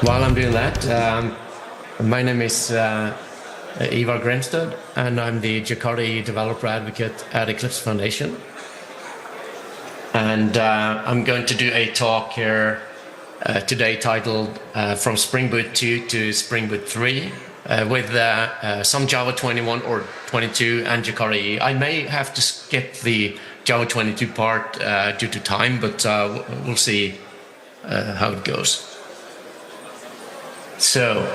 while I'm doing that, my name is Ivar Grimstad, and I'm the Jakarta EE developer advocate at Eclipse Foundation. And I'm going to do a talk here today titled From Spring Boot 2 to Spring Boot 3 with some Java 21 or 22 and Jakarta EE. I may have to skip the Java 22 part due to time, but we'll see how it goes. So,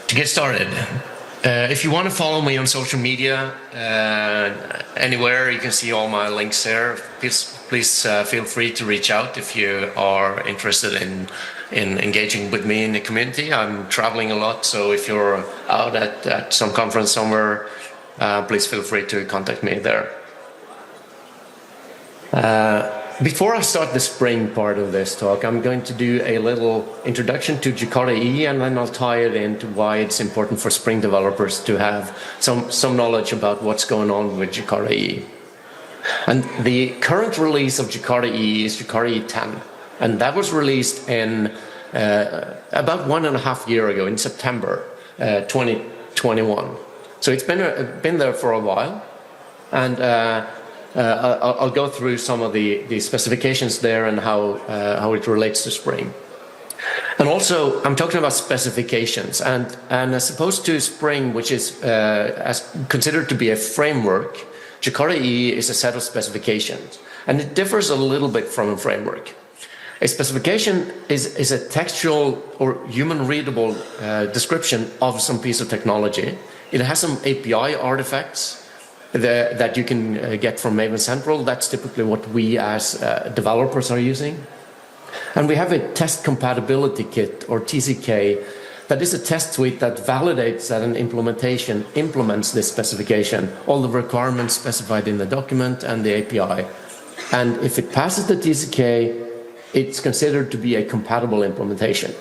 to get started, if you want to follow me on social media, anywhere, you can see all my links there. Please feel free to reach out if you are interested in engaging with me in the community. I'm traveling a lot, so if you're out at some conference somewhere, please feel free to contact me there. Before I start the spring part of this talk, I'm going to do a little introduction to Jakarta EE, and then I'll tie it into why it's important for Spring developers to have some knowledge about what's going on with Jakarta EE. And the current release of Jakarta EE is Jakarta EE 10, and that was released in about 1.5 years ago, in September 2021. So it's been there for a while, and I'll go through some of the specifications there and how it relates to Spring. And also, I'm talking about specifications, and as opposed to Spring, which is considered to be a framework, Jakarta EE is a set of specifications, and it differs a little bit from a framework. A specification is a textual or human-readable description of some piece of technology. It has some API artifacts that you can get from Maven Central. That's typically what we as developers are using. And we have a test compatibility kit, or TCK, that is a test suite that validates that an implementation implements this specification, all the requirements specified in the document and the API. And if it passes the TCK, it's considered to be a compatible implementation.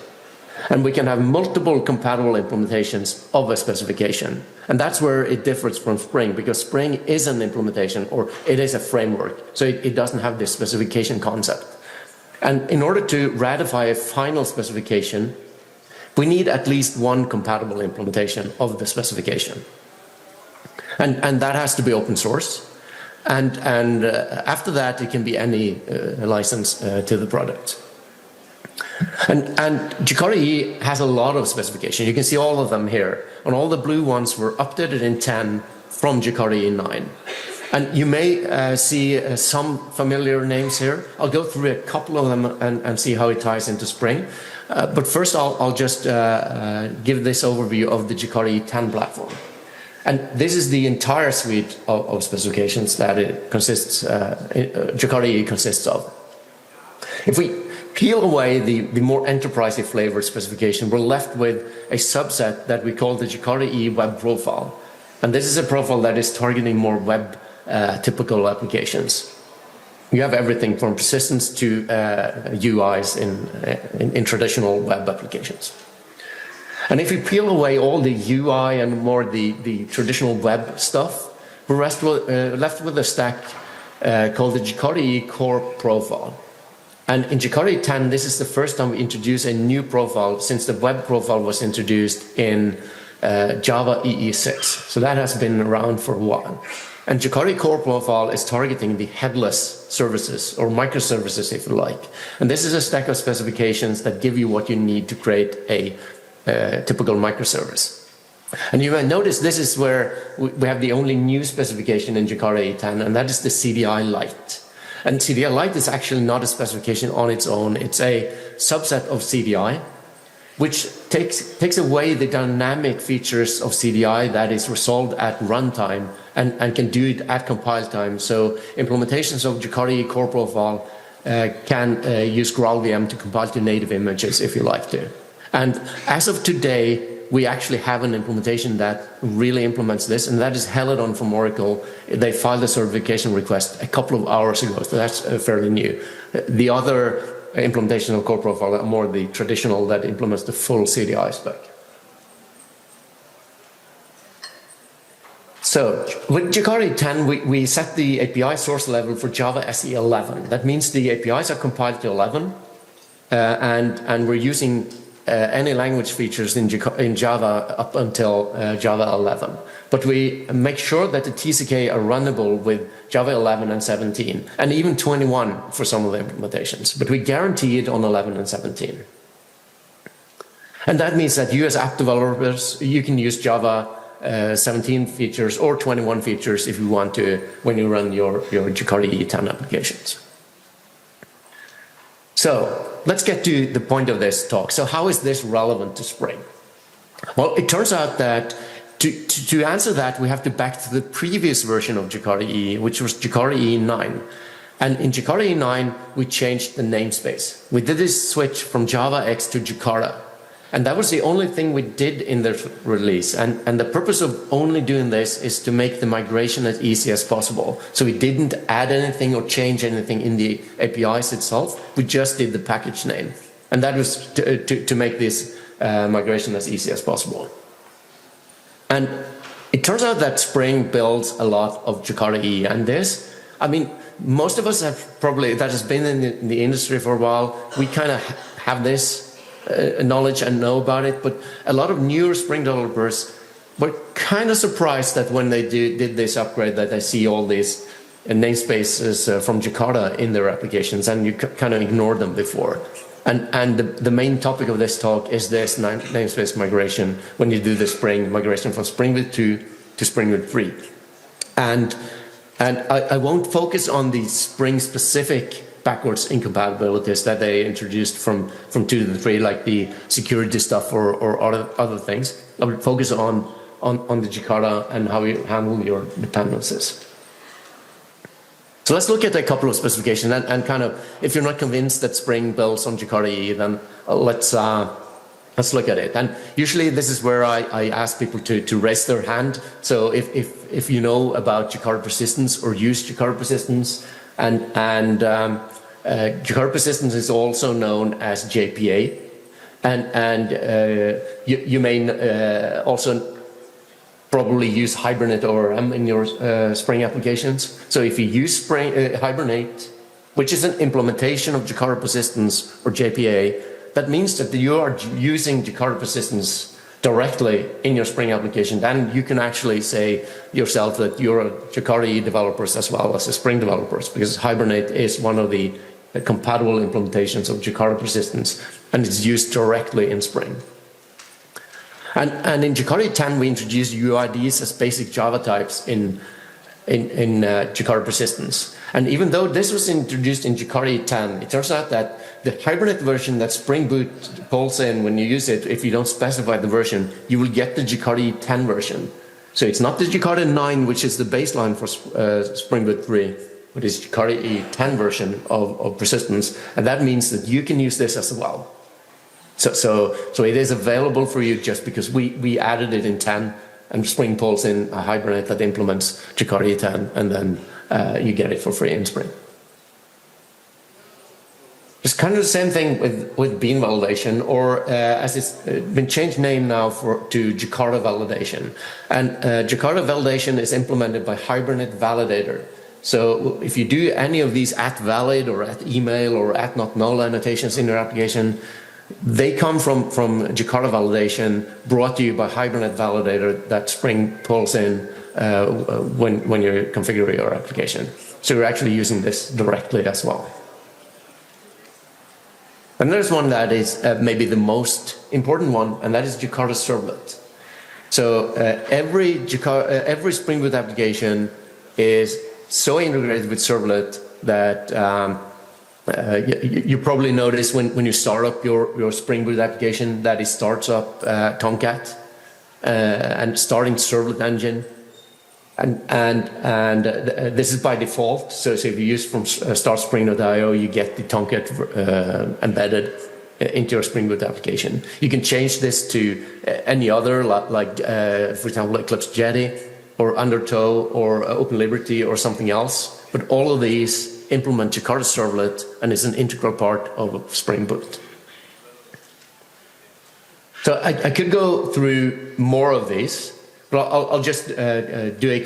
And we can have multiple compatible implementations of a specification. And that's where it differs from Spring, because Spring is an implementation, or it is a framework. So it doesn't have this specification concept. And in order to ratify a final specification, we need at least one compatible implementation of the specification. And that has to be open source. And after that, it can be any license to the product. And Jakarta EE has a lot of specifications. You can see all of them here. And all the blue ones were updated in 10 from Jakarta EE 9. And you may see some familiar names here. I'll go through a couple of them and see how it ties into Spring. But first, I'll just give this overview of the Jakarta EE 10 platform. And this is the entire suite of specifications that it consists, Jakarta EE consists of. If we peel away the more enterprisey flavored specification, we're left with a subset that we call the Jakarta EE web profile. And this is a profile that is targeting more web typical applications. You have everything from persistence to UIs in traditional web applications. And if you peel away all the UI and more the traditional web stuff, we're left with a stack called the Jakarta EE core profile. And in Jakarta EE 10, this is the first time we introduce a new profile since the web profile was introduced in Java EE 6. So that has been around for a while. And Jakarta EE core profile is targeting the headless services, or microservices if you like. And this is a stack of specifications that give you what you need to create a typical microservice. And you may notice this is where we have the only new specification in Jakarta EE 10, and that is the CDI Lite. And CDI Lite is actually not a specification on its own. It's a subset of CDI, which takes away the dynamic features of CDI that is resolved at runtime and can do it at compile time. So implementations of Jakarta EE core profile can use GraalVM to compile to native images if you like to. And as of today, we actually have an implementation that really implements this, and that is Helidon from Oracle. They filed a certification request a couple of hours ago, so that's fairly new. The other implementation of core profile are more the traditional that implements the full CDI spec. So with Jakarta 10, we set the API source level for Java SE 11. That means the APIs are compiled to 11. and we're using any language features in Java up until Java 11. But we make sure that the TCK are runnable with Java 11 and 17, and even 21 for some of the implementations. But we guarantee it on 11 and 17. And that means that you as app developers, you can use Java 17 features or 21 features if you want to when you run your Jakarta EE 10 applications. So let's get to the point of this talk. So how is this relevant to Spring? Well, it turns out that to answer that, we have to back to the previous version of Jakarta EE, which was Jakarta EE 9. And in Jakarta EE 9, we changed the namespace. We did this switch from javax to Jakarta. And that was the only thing we did in the release. And the purpose of only doing this is to make the migration as easy as possible. So we didn't add anything or change anything in the APIs itself. We just did the package name. And that was to make this migration as easy as possible. And it turns out that Spring builds a lot of Jakarta EE. And this, I mean, most of us have probably, that has been in the industry for a while, we kind of have this knowledge and know about it, but a lot of newer Spring developers were kind of surprised that when they did this upgrade that they see all these namespaces from Jakarta in their applications, and you kind of ignored them before. And the main topic of this talk is this namespace migration when you do the Spring migration from Spring Boot 2 to Spring Boot 3. And I won't focus on the Spring specific backwards incompatibilities that they introduced from 2 to 3, like the security stuff or other things. I will focus on the Jakarta and how you handle your dependencies. So let's look at a couple of specifications and kind of, if you're not convinced that Spring builds on Jakarta EE, then let's look at it. And usually this is where I ask people to raise their hand. So if you know about Jakarta persistence or use Jakarta persistence, and Jakarta persistence is also known as JPA, and you may also probably use Hibernate ORM in your Spring applications. So if you use Hibernate, which is an implementation of Jakarta persistence or JPA, that means that you are using Jakarta persistence directly in your Spring application. Then you can actually say yourself that you're a Jakarta EE developers as well as a Spring developers, because Hibernate is one of the compatible implementations of Jakarta persistence, and it's used directly in Spring. And in Jakarta 10, we introduced UIDs as basic Java types in Jakarta persistence. And even though this was introduced in Jakarta 10, it turns out that the Hibernate version that Spring Boot pulls in when you use it, if you don't specify the version, you will get the Jakarta 10 version. So it's not the Jakarta 9, which is the baseline for Spring Boot 3, but it's Jakarta EE 10 version of persistence. And that means that you can use this as well. So it is available for you just because we added it in 10, and Spring pulls in a Hibernate that implements Jakarta 10, and then you get it for free in Spring. It's kind of the same thing with bean validation, or as it's been changed name now to Jakarta validation. And Jakarta validation is implemented by Hibernate Validator. So if you do any of these @valid or @email or @notnull annotations in your application, they come from Jakarta validation brought to you by Hibernate Validator that Spring pulls in when you configure your application. So you're actually using this directly as well. And there's one that is maybe the most important one, and that is Jakarta Servlet. So every Spring Boot application is so integrated with Servlet that you probably notice when you start up your Spring Boot application that it starts up Tomcat and starting Servlet engine. And this is by default. So if you use from startspring.io, you get the Tomcat embedded into your Spring Boot application. You can change this to any other, like for example, Eclipse Jetty or Undertow or OpenLiberty or something else. But all of these implement Jakarta Servlet and is an integral part of Spring Boot. So I could go through more of these. but I'll just do a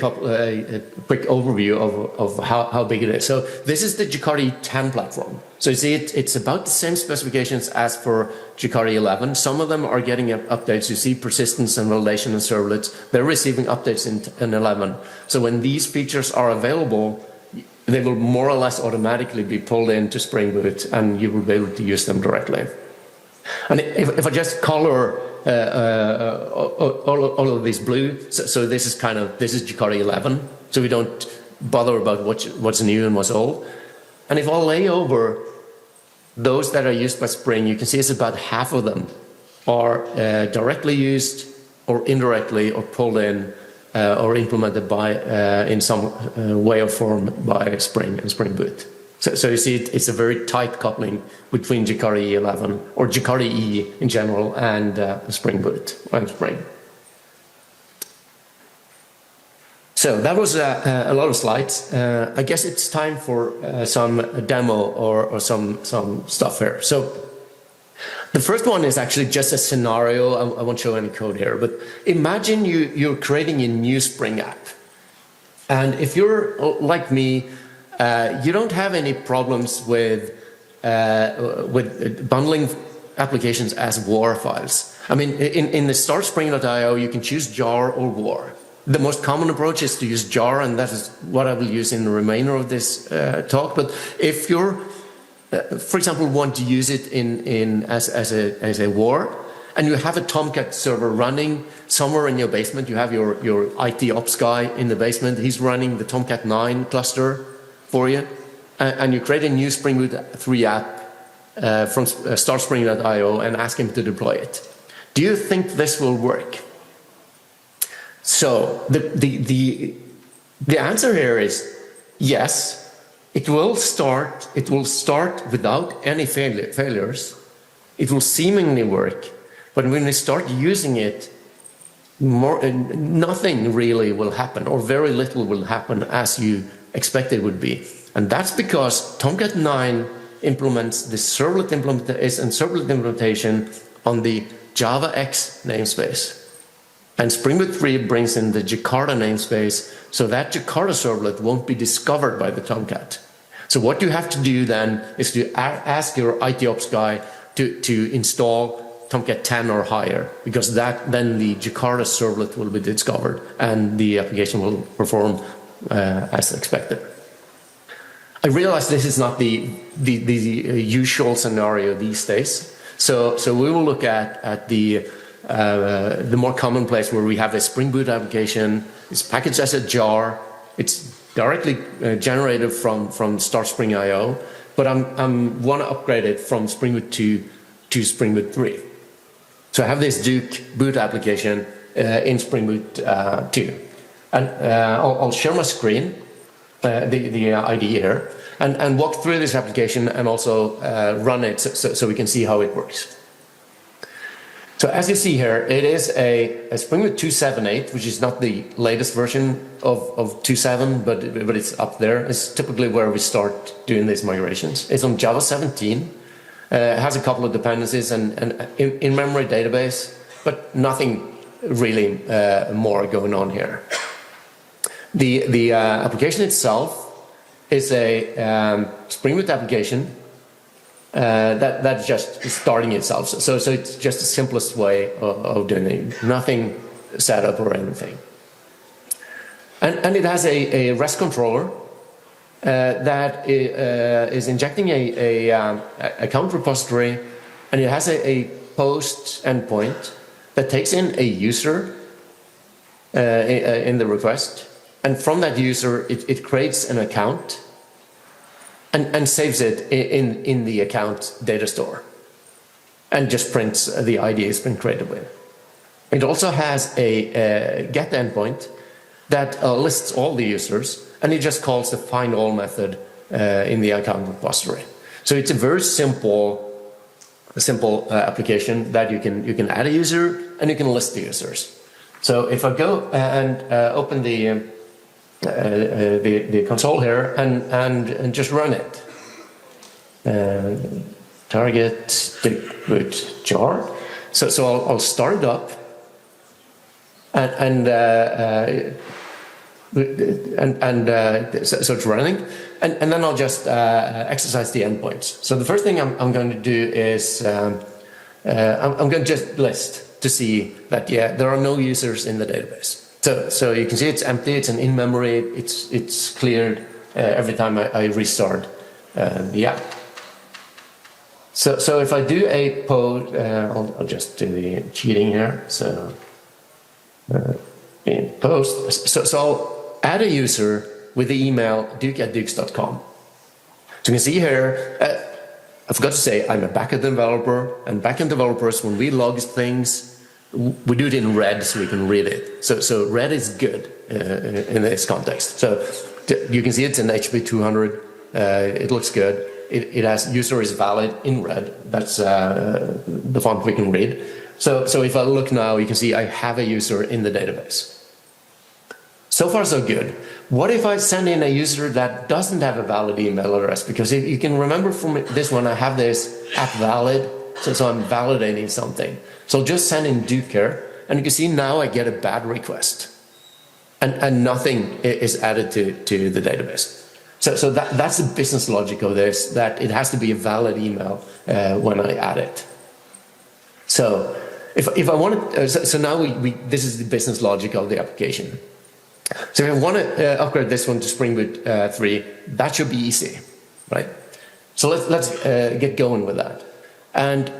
quick overview of how big it is. So this is the Jakarta 10 platform. So you see it's about the same specifications as for Jakarta 11. Some of them are getting updates. You see persistence and validation and servlets. They're receiving updates in 11. So when these features are available, they will more or less automatically be pulled into Spring Boot, and you will be able to use them directly. And if I just color all of these blue, so this is Jakarta 11, so we don't bother about what's new and what's old. And if I lay over those that are used by Spring, you can see it's about half of them are directly used or indirectly or pulled in or implemented by in some way or form by Spring and Spring Boot. So you see it's a very tight coupling between Jakarta EE 11 or Jakarta EE in general and Spring Boot and Spring. So that was a lot of slides. I guess it's time for some demo or some stuff here. So the first one is actually just a scenario. I won't show any code here, but imagine you're creating a new Spring app. And if you're like me, you don't have any problems with bundling applications as WAR files. I mean, in the start Spring.io, you can choose jar or WAR. The most common approach is to use jar, and that is what I will use in the remainder of this talk. But if you're, for example, want to use it as a WAR, and you have a Tomcat server running somewhere in your basement, you have your IT ops guy in the basement, he's running the Tomcat 9 cluster for you, and you create a new Spring Boot 3 app from start Spring.io and ask him to deploy it. Do you think this will work? So the answer here is yes. It will start without any failures. It will seemingly work, but when we start using it, nothing really will happen, or very little will happen as you expect it would be. And that's because Tomcat 9 implements the servlet implementation on the javax namespace. And Spring Boot 3 brings in the Jakarta namespace, so that Jakarta servlet won't be discovered by the Tomcat. So what you have to do then is to ask your IT ops guy to install Tomcat 10 or higher, because then the Jakarta servlet will be discovered and the application will perform as expected. I realize this is not the usual scenario these days, so we will look at the more commonplace, where we have a Spring Boot application. It's packaged as a jar. It's directly generated from Start Spring.io, but I want to upgrade it from Spring Boot 2 to Spring Boot 3. So I have this Duke boot application in Spring Boot 2. And I'll share my screen, the IDE here, and walk through this application and also run it so we can see how it works. So as you see here, it is a Spring Boot 2.7.8, which is not the latest version of 2.7, but it's up there. It's typically where we start doing these migrations. It's on Java 17. It has a couple of dependencies and in-memory database, but nothing really more going on here. The application itself is a Spring Boot application that just is starting itself. So it's just the simplest way of doing it. Nothing set up or anything. And it has a REST controller that is injecting a account repository, and it has a post endpoint that takes in a user in the request, and from that user it creates an account and saves it in the account data store, and just prints the ID it's been created with. It also has a get endpoint that lists all the users, and it just calls the find all method in the account repository. So it's a very simple application that you can add a user and you can list the users. So if I go and open the console here and just run it, target the boot jar. So I'll start it up, So it's running, and then I'll just exercise the endpoints. So the first thing I'm going to do is I'm going to just list to see that there are no users in the database. So you can see it's empty, it's an in-memory, it's cleared every time I restart the app. So if I do a post, I'll just do the cheating here. So in post, so I'll add a user with the email duke@dukes.com. So you can see here, I forgot to say I'm a backend developer, and backend developers, when we log things, we do it in red so we can read it. So red is good in this context. So you can see it's an HP 200. It looks good. It has user is valid in red. That's the font we can read. So if I look now, you can see I have a user in the database. So far, so good. What if I send in a user that doesn't have a valid email address? Because if you can remember from this one, I have this app valid, so I'm validating something. So I'll just send in Duke here, and you can see now I get a bad request. And nothing is added to the database. So that's the business logic of this, that it has to be a valid email when I add it. So if I want to, so now this is the business logic of the application. So if I want to upgrade this one to Spring Boot 3, that should be easy, right? So let's get going with that. And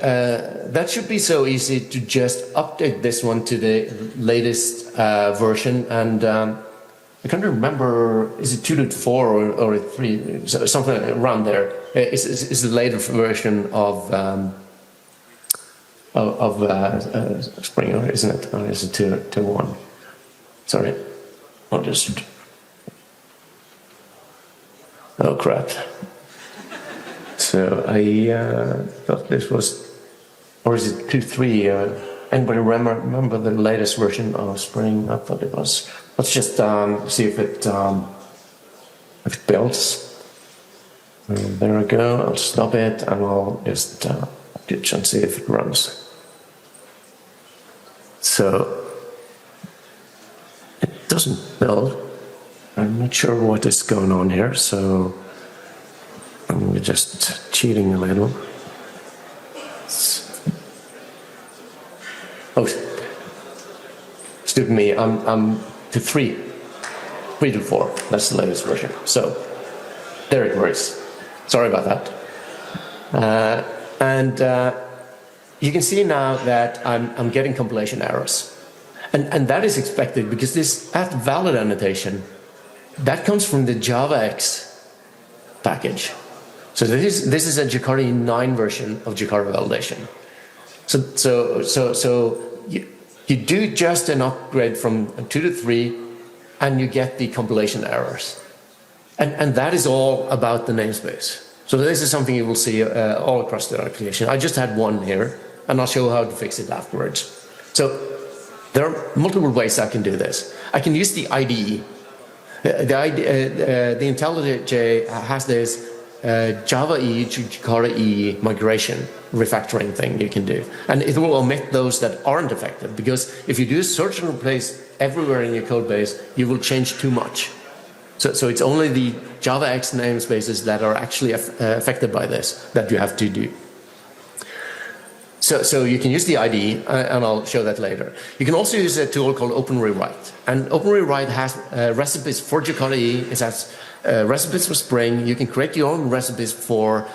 that should be so easy to just update this one to the latest version. And I can't remember, is it 2.4 or 3, something around there. It's the latest version of Spring, isn't it? Or is it 2.1? Sorry. I'll just... Oh, crap. So I thought this was... Or is it 2.3? Anybody remember the latest version of Spring? I thought it was... Let's just see if it builds. There we go. I'll stop it and I'll just ditch and see if it runs. So it doesn't build. I'm not sure what is going on here, so I'm just cheating a little. Oh, stupid me. I'm to 3.4. That's the latest version. So there it works. Sorry about that. You can see now that I'm getting compilation errors. And that is expected because this at valid annotation, that comes from the javax package. So this is a Jakarta EE 9 version of Jakarta validation. So you do just an upgrade from 2 to 3 and you get the compilation errors. And that is all about the namespace. So this is something you will see all across the application. I just had one here and I'll show how to fix it afterwards. So there are multiple ways I can do this. I can use the IDE. The IntelliJ has this Java.IL to Jakarta EE migration refactoring thing you can do. And it will omit those that aren't affected, because if you do search and replace everywhere in your code base, you will change too much. So it's only the javax namespaces that are actually affected by this that you have to do. So you can use the IDE, and I'll show that later. You can also use a tool called OpenRewrite. And OpenRewrite has recipes for Jakarta EE. It has recipes for Spring. You can create your own recipes for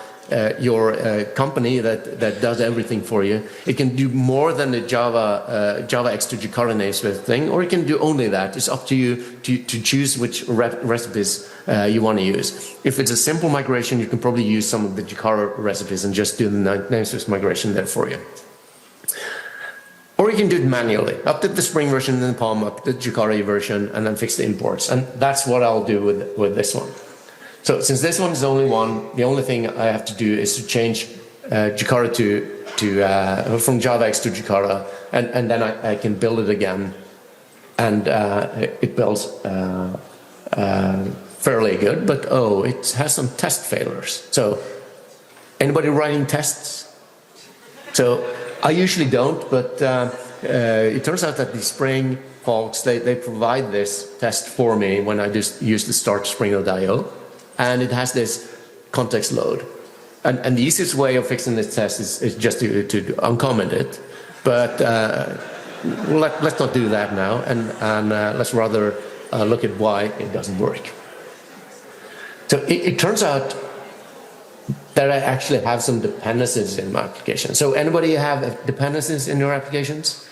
your company that does everything for you. It can do more than the javax to Jakarta namespace thing, or it can do only that. It's up to you to choose which recipes you want to use. If it's a simple migration, you can probably use some of the Jakarta recipes and just do the namespace migration there for you. Or you can do it manually. Update the Spring version and then Palm up the Jakarta version and then fix the imports. And that's what I'll do with this one. So since this one is only one, the only thing I have to do is to change Jakarta from javax to Jakarta, and then I can build it again, and it builds fairly good. But it has some test failures. So anybody writing tests? So I usually don't, but it turns out that the Spring folks, they provide this test for me when I just use the start spring.io, and it has this context load. And the easiest way of fixing this test is just to uncomment it. But let's not do that now, and let's rather look at why it doesn't work. So it turns out that I actually have some dependencies in my application. So anybody have dependencies in your applications?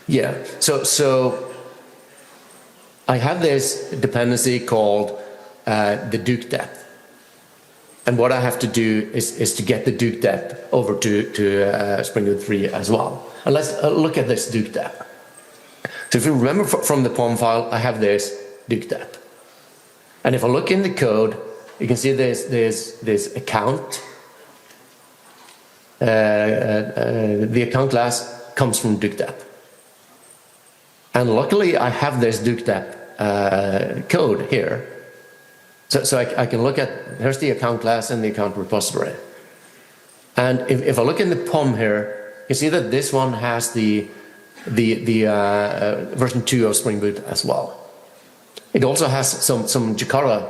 Yeah. So I have this dependency called the Duke depth. And what I have to do is to get the Duke depth over to Spring Boot 3 as well. And let's look at this Duke depth. So if you remember from the POM file, I have this Duke depth. And if I look in the code, you can see there's this account. The account class comes from Duke depth. And luckily, I have this Duke depth code here. So I can look at, here's the account class and the account repository. And if I look in the POM here, you see that this one has the version 2 of Spring Boot as well. It also has some Jakarta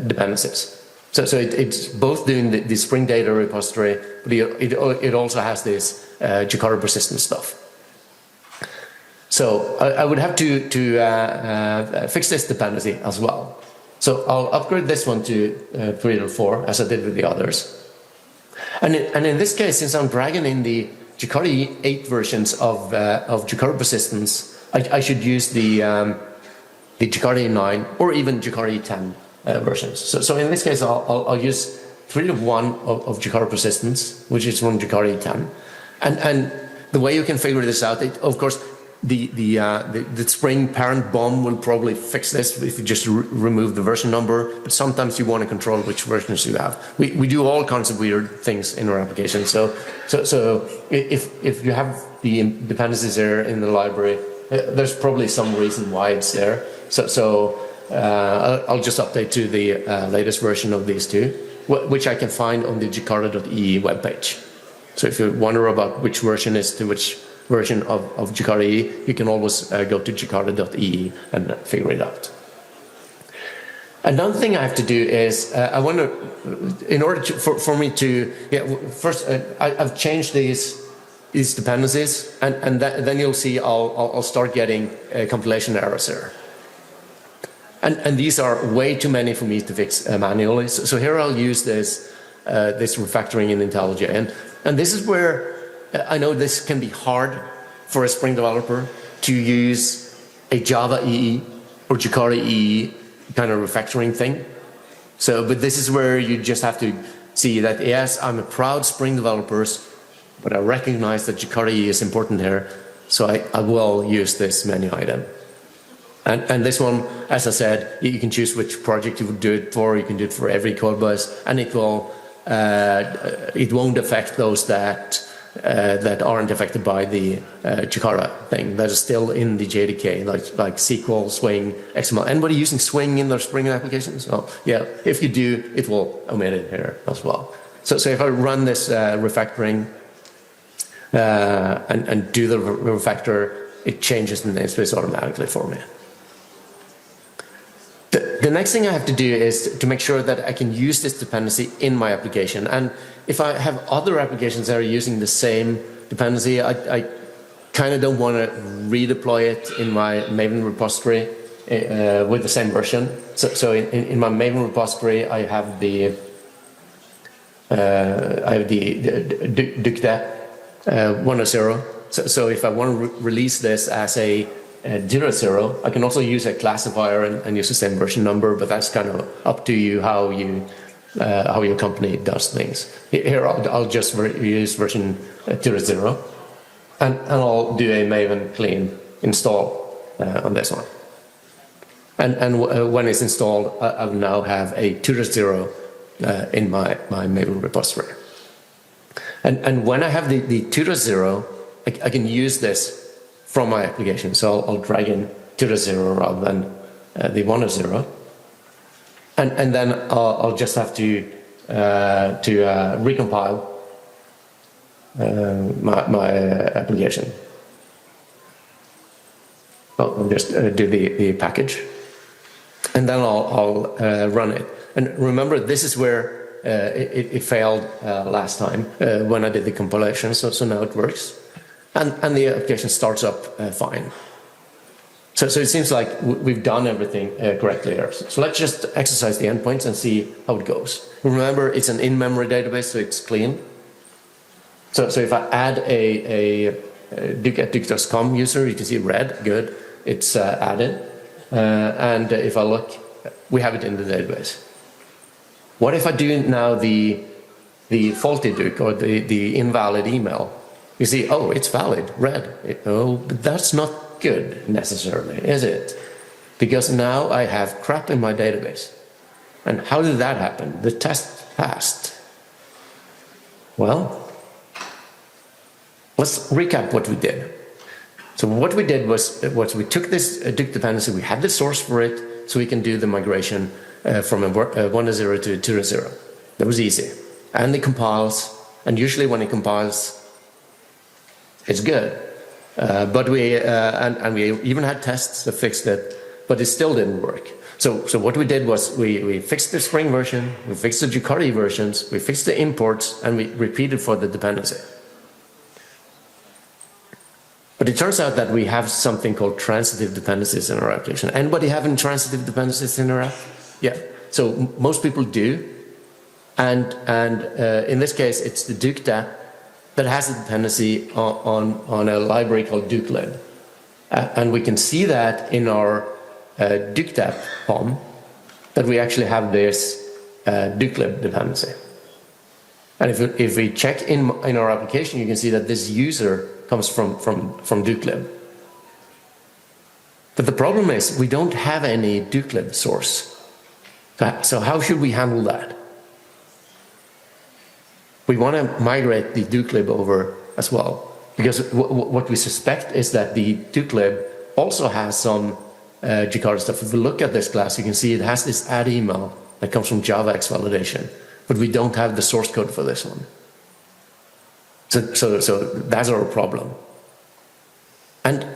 dependencies. So it's both doing the Spring Data repository, but it also has this Jakarta persistent stuff. So I would have to fix this dependency as well. So I'll upgrade this one to 3.4 as I did with the others. And in this case, since I'm dragging in the Jakarta 8 versions of Jakarta persistence, I should use the Jakarta 9 or even Jakarta 10 versions. So in this case, I'll use 3.1 of Jakarta persistence, which is from Jakarta 10. And the way you can figure this out, of course, the Spring parent BOM will probably fix this if you just remove the version number, but sometimes you want to control which versions you have. We do all kinds of weird things in our application. So if you have the dependencies there in the library, there's probably some reason why it's there. So I'll just update to the latest version of these two, which I can find on the Jakarta.ee webpage. So if you wonder about which version is to which version of Jakarta EE, you can always go to Jakarta.ee and figure it out. Another thing I have to do is I want to, in order to, for me to, first I've changed these dependencies, and then you'll see I'll start getting compilation errors here. And these are way too many for me to fix manually. So here I'll use this refactoring in IntelliJ, and this is where I know this can be hard for a Spring developer to use a Java EE or Jakarta EE kind of refactoring thing. But this is where you just have to see that, yes, I'm a proud Spring developer, but I recognize that Jakarta EE is important here, so I will use this menu item. And this one, as I said, you can choose which project you would do it for. You can do it for every code bus, and it won't affect those that aren't affected by the Jakarta thing that is still in the JDK, like SQL, Swing, XML. Anybody using Swing in their Spring applications? Oh, yeah. If you do, it will omit it here as well. So if I run this refactoring and do the refactor, it changes the namespace automatically for me. The next thing I have to do is to make sure that I can use this dependency in my application. And if I have other applications that are using the same dependency, I kind of don't want to redeploy it in my Maven repository with the same version. So in my Maven repository, I have the Duke 1.0. So if I want to release this as a 0.0, I can also use a classifier and use the same version number, but that's kind of up to you how your company does things. Here I'll just use version 0.0, and I'll do a Maven clean install on this one. And when it's installed, I will now have a 2.0 in my Maven repository. And when I have the 2.0, I can use this from my application. So I'll drag in 2.0 rather than the 1.0. And then I'll just have to recompile my application. I'll just do the package, and then I'll run it. And remember, this is where it failed last time when I did the compilation, so now it works. And the application starts up fine. So it seems like we've done everything correctly here. So let's just exercise the endpoints and see how it goes. Remember, it's an in-memory database, so it's clean. So if I add a Duke@duke.com user, you can see red, good, it's added. And if I look, we have it in the database. What if I do now the faulty Duke or the invalid email? You see, oh, it's valid, red. But that's not good necessarily, is it? Because now I have crap in my database. And how did that happen? The test passed. Well, let's recap what we did. So what we did was we took this Duke dependency, we had the source for it, so we can do the migration from a 1.0 to 2.0. That was easy. And it compiles, and usually when it compiles, it's good. But we even had tests that fixed it, but it still didn't work. So what we did was we fixed the Spring version, we fixed the Jakarta EE versions, we fixed the imports, and we repeated for the dependency. But it turns out that we have something called transitive dependencies in our application. Anybody having transitive dependencies in their app? Yeah. So most people do. And in this case, it's the Duke app that has a dependency on a library called dukelib. And we can see that in our Duke app POM, that we actually have this dukelib dependency. And if we check in our application, you can see that this user comes from dukelib. But the problem is we don't have any dukelib source. So how should we handle that? We want to migrate the dukelib over as well, because what we suspect is that the dukelib also has some Jakarta stuff. If we look at this class, you can see it has this add email that comes from javax validation, but we don't have the source code for this one. So that's our problem. And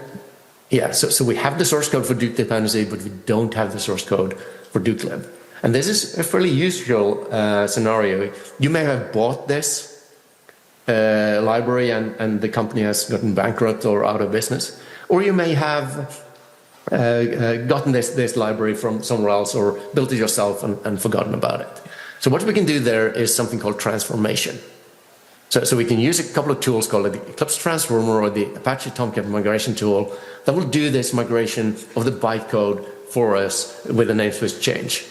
yeah, so we have the source code for Duke dependency, but we don't have the source code for dukelib. And this is a fairly usual scenario. You may have bought this library and the company has gotten bankrupt or out of business. Or you may have gotten this library from somewhere else or built it yourself and forgotten about it. So what we can do there is something called transformation. So we can use a couple of tools called the Eclipse Transformer or the Apache Tomcat migration tool that will do this migration of the bytecode for us with a namespace change.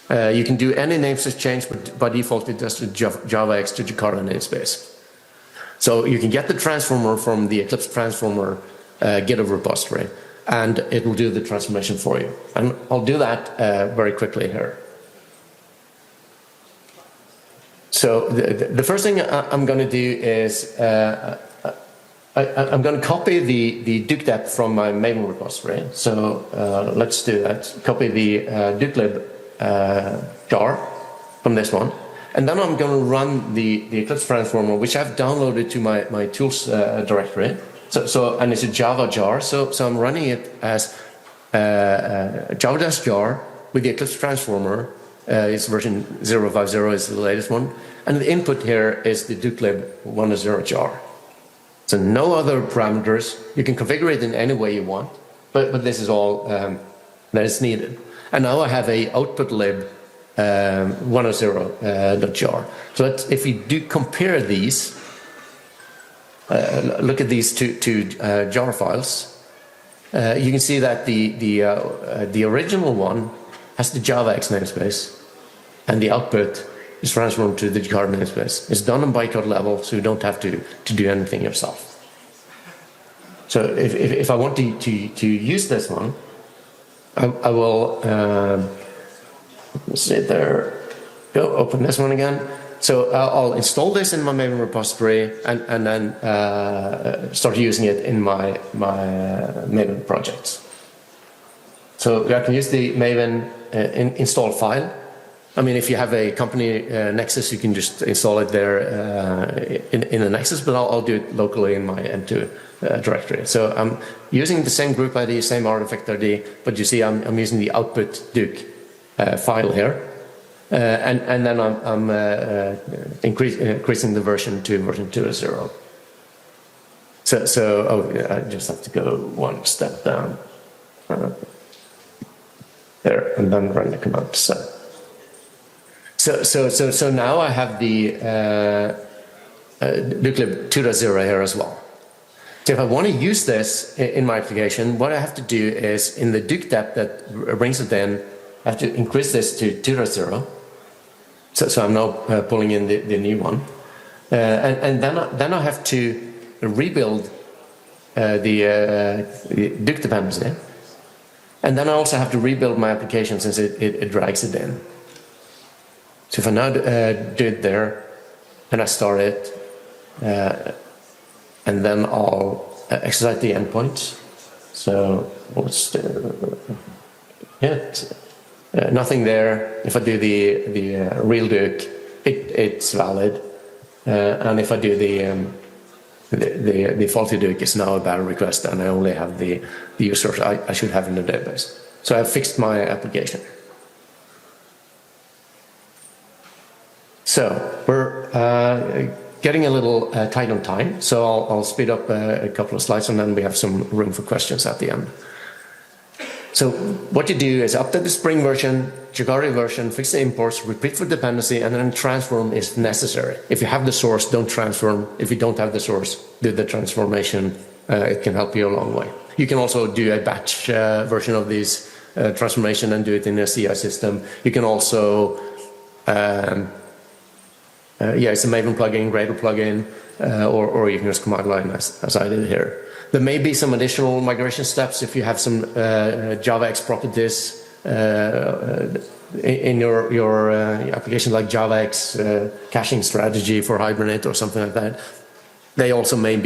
You can do any namespace change, but by default it does the javax to Jakarta namespace. So you can get the transformer from the Eclipse Transformer GitHub repository, and it will do the transformation for you. And I'll do that very quickly here. So the first thing I'm going to do is I'm going to copy the Duke app from my Maven repository. So let's do that. Copy the dukelib jar from this one. And then I'm going to run the Eclipse Transformer, which I've downloaded to my tools directory. And it's a Java jar. So I'm running it as java-jar with the Eclipse Transformer. It's version 050 is the latest one. And the input here is the dukelib 1.0 jar. So no other parameters. You can configure it in any way you want, but this is all that is needed. And now I have a output lib 1.0 jar. So if we do compare these, look at these two jar files, you can see that the original one has the javax namespace, and the output is transformed to the Jakarta namespace. It's done on bytecode level, so you don't have to do anything yourself. So if I want to use this one, I will see there. Go open this one again. So I'll install this in my Maven repository and then start using it in my Maven projects. So I can use the Maven install file, I mean, if you have a company Nexus, you can just install it there in the Nexus, but I'll do it locally in my M2 directory. So I'm using the same group ID, same artifact ID, but you see I'm using the output Duke file here. And then I'm increasing the version to version 2.0. So I just have to go one step down. There, and then run the command set. So now I have the Dukelib 2.0 here as well. So if I want to use this in my application, what I have to do is in the Duke dep that brings it in, I have to increase this to 2.0. So I'm now pulling in the new one. And then I have to rebuild the Duke dependency. And then I also have to rebuild my application since it drags it in. So if I now do it there, and I start it, and then I'll exercise the endpoints. So let's hit. Nothing there. If I do the real Duke, it's valid. And if I do the faulty Duke, it's now a bad request, and I only have the users I should have in the database. So I've fixed my application. So we're getting a little tight on time, so I'll speed up a couple of slides, and then we have some room for questions at the end. So what you do is update the Spring version, Jakarta version, fix the imports, repeat for dependency, and then transform if necessary. If you have the source, don't transform. If you don't have the source, do the transformation. It can help you a long way. You can also do a batch version of this transformation and do it in a CI system. You can also, it's a Maven plugin, Gradle plugin, or you can just command line as I did here. There may be some additional migration steps if you have some javax properties in your application, like javax caching strategy for Hibernate or something like that. They also may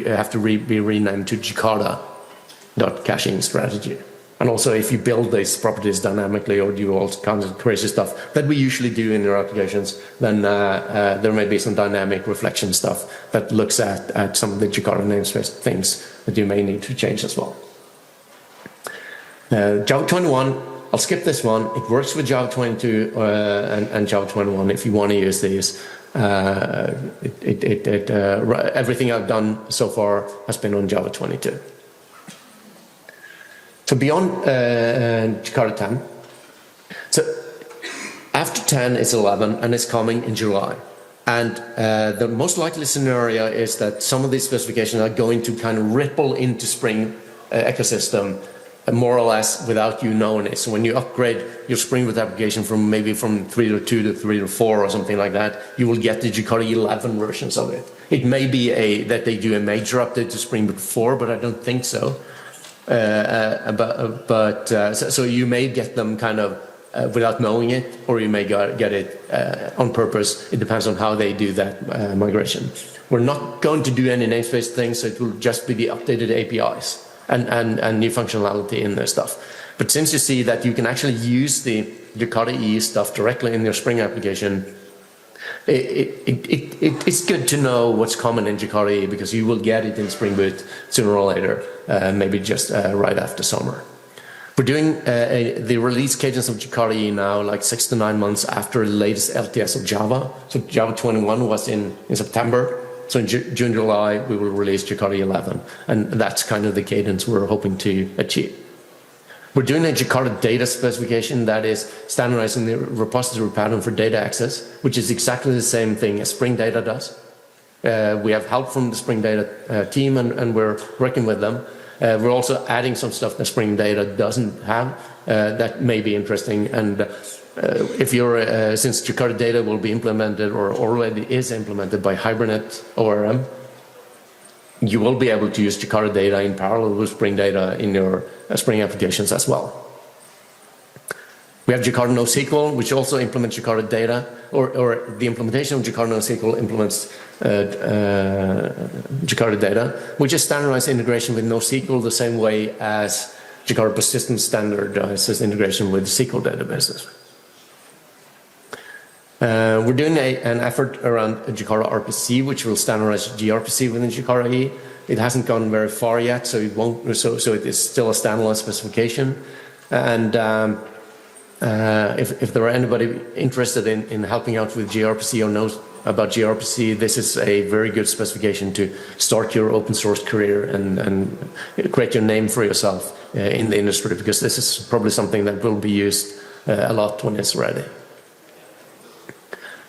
have to be renamed to Jakarta.caching strategy. And also, if you build these properties dynamically or do all kinds of crazy stuff that we usually do in your applications, then there may be some dynamic reflection stuff that looks at some of the Jakarta namespace things that you may need to change as well. Java 21, I'll skip this one. It works with Java 22 and Java 21 if you want to use these. Everything I've done so far has been on Java 22. So beyond Jakarta 10, so after 10 is 11 and it's coming in July. And the most likely scenario is that some of these specifications are going to kind of ripple into Spring ecosystem more or less without you knowing it. So when you upgrade your Spring Boot application from 3.2 to 3.4 or something like that, you will get the Jakarta 11 versions of it. It may be that they do a major update to Spring Boot 4, but I don't think so. So you may get them kind of without knowing it, or you may get it on purpose. It depends on how they do that migration. We're not going to do any namespace things, so it will just be the updated APIs and new functionality in their stuff. But since you see that you can actually use the Jakarta EE stuff directly in your Spring application, it's good to know what's common in Jakarta EE, because you will get it in Spring Boot sooner or later, maybe just right after summer. We're doing the release cadence of Jakarta EE now, like 6 to 9 months after the latest LTS of Java. So Java 21 was in September. So in June, July, we will release Jakarta 11. And that's kind of the cadence we're hoping to achieve. We're doing a Jakarta data specification that is standardizing the repository pattern for data access, which is exactly the same thing as Spring Data does. We have help from the Spring Data team, and we're working with them. We're also adding some stuff that Spring Data doesn't have that may be interesting. And if you're, since Jakarta Data will be implemented or already is implemented by Hibernate ORM, you will be able to use Jakarta Data in parallel with Spring Data in your Spring applications as well. We have Jakarta NoSQL, which also implements Jakarta Data, or the implementation of Jakarta NoSQL implements Jakarta Data, which is standardized integration with NoSQL the same way as Jakarta Persistence standardizes integration with SQL databases. We're doing an effort around Jakarta RPC, which will standardize gRPC within Jakarta EE. It hasn't gone very far yet, so it won't. So it is still a standalone specification. And if there are anybody interested in helping out with gRPC or knows about gRPC, this is a very good specification to start your open source career and create your name for yourself in the industry, because this is probably something that will be used a lot when it's ready.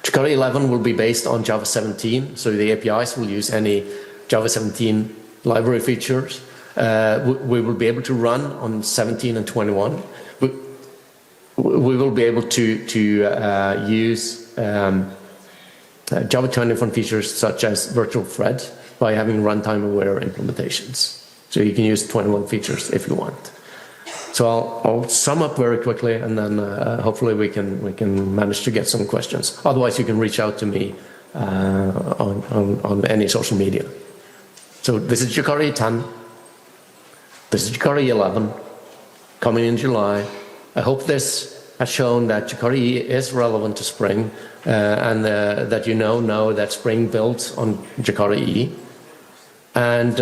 Jakarta 11 will be based on Java 17, so the APIs will use any Java 17 library features. We will be able to run on 17 and 21. We will be able to use Java 21 features such as virtual threads by having runtime aware implementations. So you can use 21 features if you want. So I'll sum up very quickly, and then hopefully we can manage to get some questions. Otherwise, you can reach out to me on any social media. So this is Jakarta 10. This is Jakarta 11, coming in July. I hope this has shown that Jakarta EE is relevant to Spring, and that you know that Spring builds on Jakarta EE. And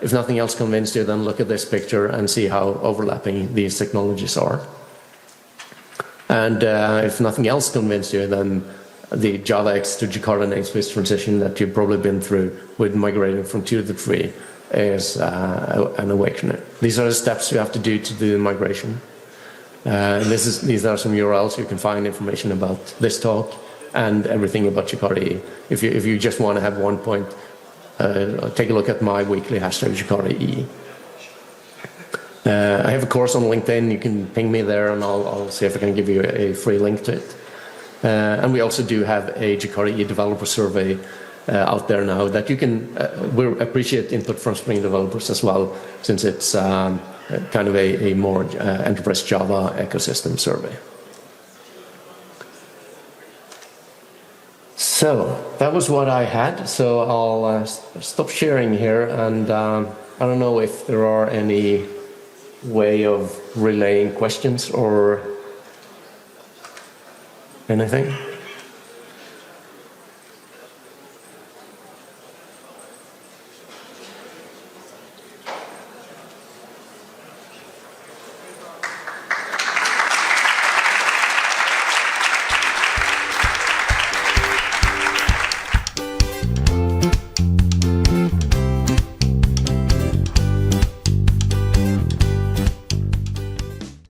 if nothing else convinced you, then look at this picture and see how overlapping these technologies are. And if nothing else convinced you, then the javax to Jakarta namespace transition that you've probably been through with migrating from 2 to 3 is an awakening. These are the steps you have to do to do the migration. And these are some URLs you can find information about this talk and everything about Jakarta EE. If you just want to have one point, take a look at my weekly hashtag Jakarta EE. I have a course on LinkedIn. You can ping me there, and I'll see if I can give you a free link to it. And we also do have a Jakarta EE developer survey out there now that you can. We appreciate input from Spring developers as well, since it's kind of a more enterprise Java ecosystem survey. So that was what I had. So I'll stop sharing here, and I don't know if there are any way of relaying questions or anything.